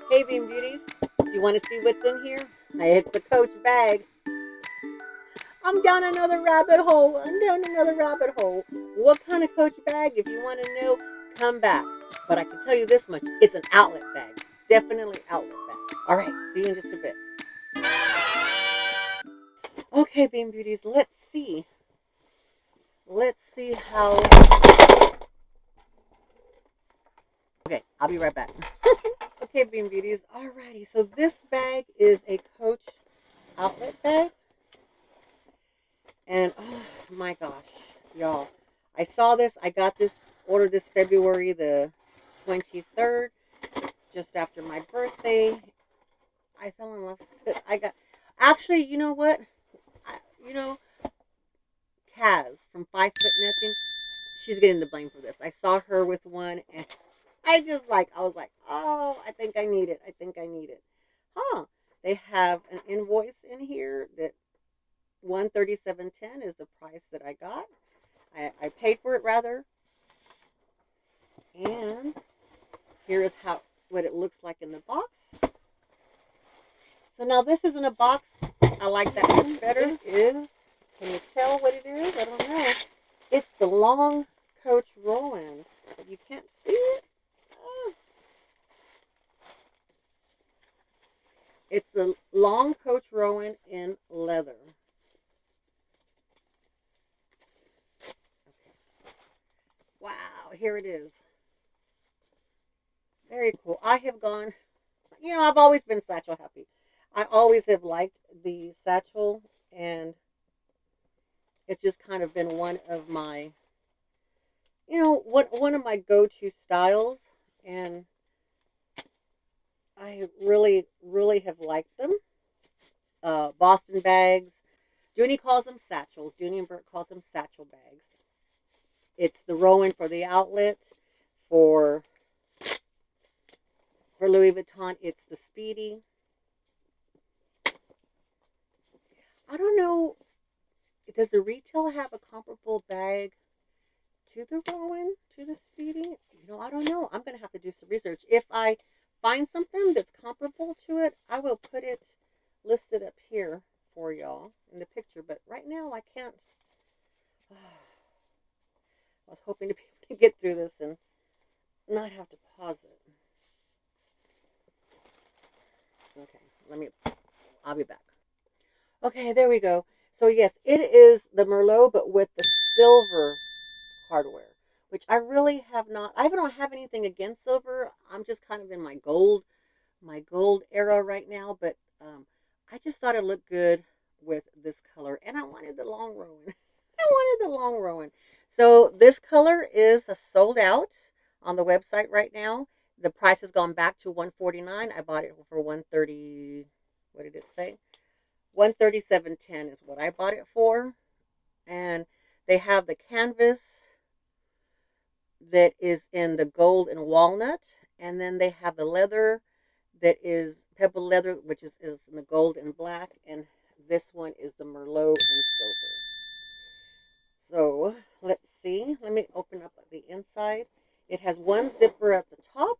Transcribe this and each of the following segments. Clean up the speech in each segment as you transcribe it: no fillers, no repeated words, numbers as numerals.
Hey, Bean Beauties, do you want to see what's in here? It's a Coach bag. I'm down another rabbit hole. I'm down another rabbit hole. What kind of Coach bag? If you want to know, come back. But I can tell you this much: it's an outlet bag. Definitely outlet bag. All right, see you in just a bit. Okay, Bean Beauties, let's see. Let's see how. Okay, I'll be right back. Okay, Bean Beauties. Alrighty, so this bag is a Coach outlet bag. And oh my gosh, y'all. I saw this. I got this, ordered this February the 23rd, just after my birthday. I fell in love with it. Actually, you know what? I, you know, Kaz from 5 Foot Nothing, she's getting the blame for this. I saw her with one and I was like, oh, I think I need it. I think I need it. Huh. They have an invoice in here that 137.10 is the price that I got. I paid for it rather. And here is how what it looks like in the box. So now this isn't a box. I like that much better. Can you tell what it is? I don't know. It's the Long Coach Rowan. But you can't see it. Oh. It's the Long Coach Rowan in leather. Okay. Wow, here it is. Very cool. I have gone, I've always been satchel happy. I always have liked the satchel, and it's just kind of been one of my go-to styles, and I really, really have liked them. Boston bags. Junie calls them satchels. Junie and Bert calls them satchel bags. It's the Rowan for the outlet. For Louis Vuitton, it's the Speedy. I don't know. Does the retail have a comparable bag to the Rowan, to the Speedy? I don't know. I'm going to have to do some research. If I find something that's comparable to it, I will put it listed up here for y'all in the picture. But right now, I can't. I was hoping to be able to get through this and not have to pause it. Okay, I'll be back. Okay, there we go. So yes, it is the Merlot, but with the silver hardware, which I really have not. I don't have anything against silver. I'm just kind of in my gold era right now. But I just thought it looked good with this color, and I wanted the long Rowan. I wanted the long Rowan. So this color is sold out on the website right now. The price has gone back to 149. I bought it for 130. What did it say? 137.10 is what I bought it for. And they have the canvas that is in the gold and walnut, and then they have the leather that is pebble leather, which is in the gold and black, and this one is the Merlot and silver. So let's see. Let me open up the inside. It has one zipper at the top.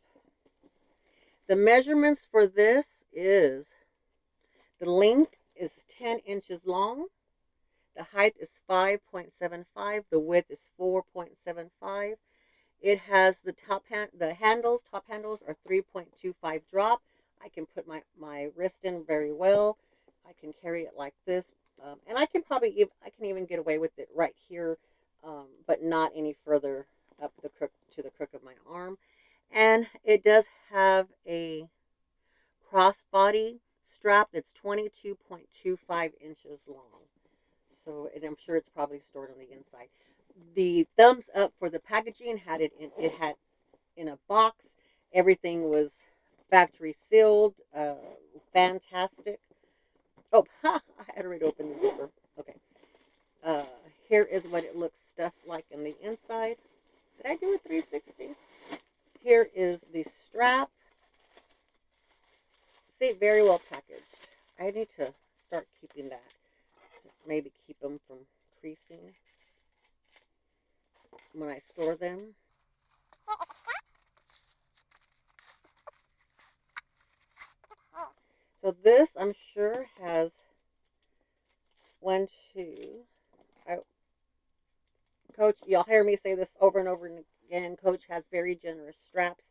The measurements for this is the length is 10 inches long. The height is 5.75. The width is 4.75. It has the top handles are 3.25 drop. I can put my wrist in very well. I can carry it like this, and I can even get away with it right here, but not any further up the crook of my arm. And it does have a crossbody strap that's 22.25 inches long. So, and I'm sure it's probably stored on the inside. The thumbs up for the packaging had in a box. Everything was factory sealed. Fantastic. Oh, ha! I had already opened the zipper. Okay. Uh, Here is what it looks stuffed like in the inside. Did I do a 360? Here is the strap. See, very well packaged. I need to start keeping that. So maybe keep them from creasing when I store them. So this, I'm sure, has one, two. I, Coach, y'all hear me say this over and over again. Coach has very generous straps.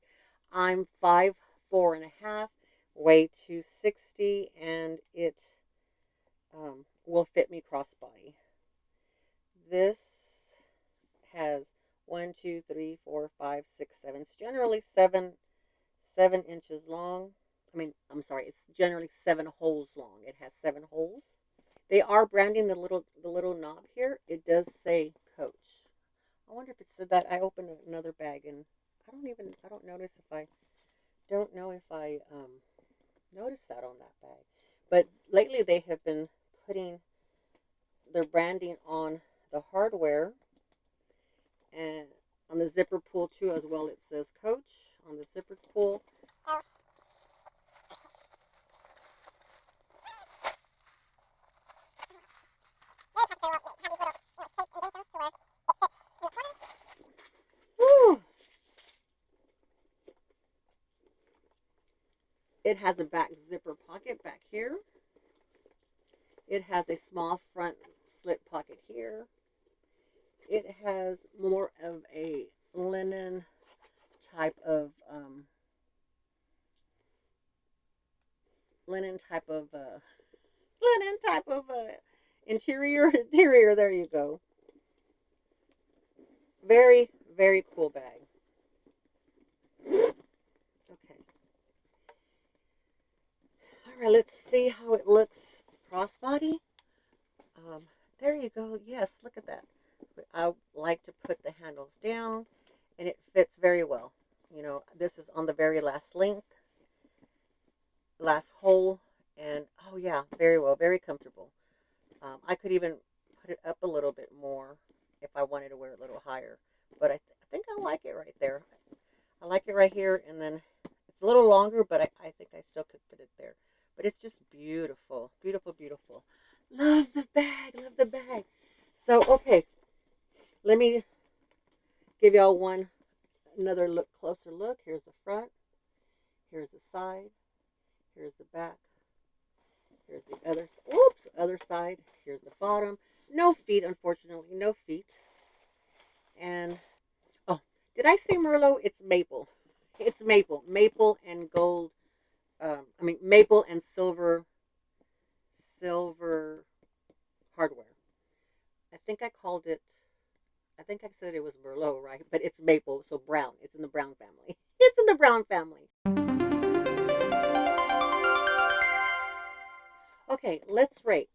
I'm 5'4.5", weigh 260, and it will fit me crossbody. This has 1, 2, 3, 4, 5, 6, 7. It's generally 7 inches long. I'm sorry. It's generally 7 holes long. It has 7 holes. They are branding the little knob here. It does say Coach. I wonder if it said that. I opened another bag and I don't notice if I don't know if I noticed that on that bag. But lately they have been putting their branding on the hardware and on the zipper pull too as well. It says Coach on the zipper pull. Woo! It has a back zipper pocket back here. It has a small front slit pocket here. It has more of a linen type of linen type of linen type of interior. There you go. Very, very cool bag. Okay. All right, let's see how it looks crossbody. There you go. Yes, look at that. I like to put the handles down, and it fits very well. You know, this is on the very last hole, and oh yeah, very well, very comfortable. I could even put it up a little bit more if I wanted to wear it a little higher, but I think I like it right there. I like it right here, and then it's a little longer, but I think I still could fit it there. But it's just beautiful, beautiful, beautiful. Love the bag, love the bag. So, okay, let me give y'all another closer look. Here's the front, here's the side, here's the back, here's the other side, here's the bottom. No feet, unfortunately, no feet. And, oh, did I say Merlot? It's maple. It's maple. Maple and gold. Maple and silver hardware. I think I called it, I think I said it was Merlot, right? But it's maple, so brown. It's in the brown family. It's in the brown family. Okay, let's rate.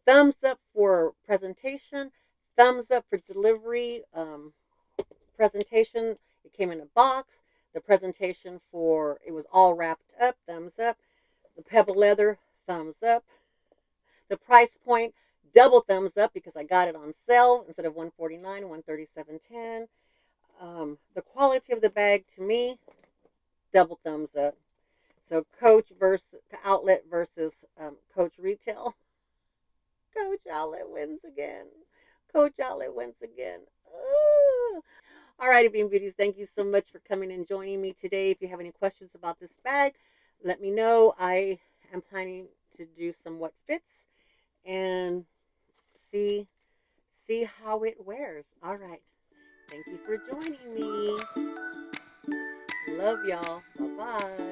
Thumbs up for presentation. Thumbs up for delivery. Presentation, it came in a box. The presentation it was all wrapped up. Thumbs up. The pebble leather. Thumbs up. The price point, double thumbs up because I got it on sale instead of $149, $137.10. The quality of the bag to me, double thumbs up. So Coach versus Outlet versus Coach Retail. Coach Outlet wins again. Coach Outlet wins again. Ooh. All righty, Bean Beauties, thank you so much for coming and joining me today. If you have any questions about this bag, let me know. I am planning to do some what fits and see how it wears. All right. Thank you for joining me. Love y'all. Bye-bye.